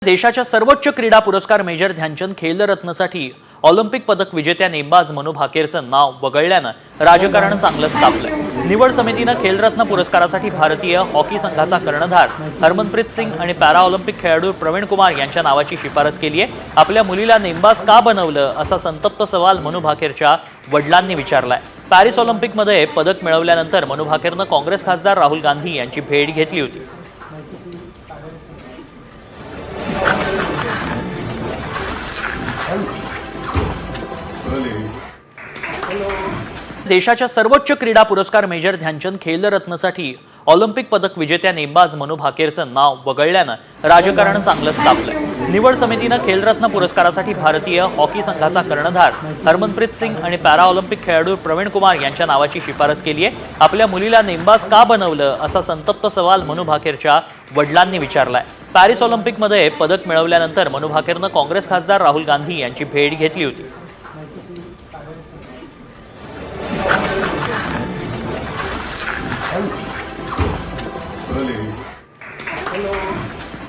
देशाच्या सर्वोच्च क्रीडा पुरस्कार मेजर ध्यानचंद खेलरत्नसाठी ऑलिम्पिक पदक विजेत्या नेमबाज मनू भाकेरचं नाव वगळल्यानं राजकारण चांगलंच तापलंय। निवड समितीनं खेलरत्न पुरस्कारासाठी भारतीय हॉकी संघाचा कर्णधार हरमनप्रीत सिंग आणि पॅरा ऑलिम्पिक खेळाडू प्रवीण कुमार यांच्या नावाची शिफारस केली आहे। आपल्या मुलीला नेमबाज का बनवलं असा संतप्त सवाल मनू भाकेरच्या वडिलांनी विचारलाय। पॅरिस ऑलिम्पिकमध्ये पदक मिळवल्यानंतर मनू भाकेरनं काँग्रेस खासदार राहुल गांधी यांची भेट घेतली होती। देशाच्या सर्वोच्च क्रीडा पुरस्कार मेजर ध्यानचंद खेलरत्नसाठी ऑलिम्पिक पदक विजेत्या नेमबाज मनू भाकेरचं नाव वगळल्यानं राजकारण चांगलंच तापलंय। निवड समितीनं खेलरत्न पुरस्कारासाठी भारतीय हॉकी संघाचा कर्णधार हरमनप्रीत सिंग आणि पॅरा ऑलिम्पिक खेळाडू प्रवीण कुमार यांच्या नावाची शिफारस केली आहे। आपल्या मुलीला नेमबाज का बनवलं असा संतप्त सवाल मनू भाकेरच्या वडिलांनी विचारलाय। पॅरिस ऑलिम्पिकमध्ये पदक मिळवल्यानंतर मनू भाकेरनं काँग्रेस खासदार राहुल गांधी यांची भेट घेतली होती। Really?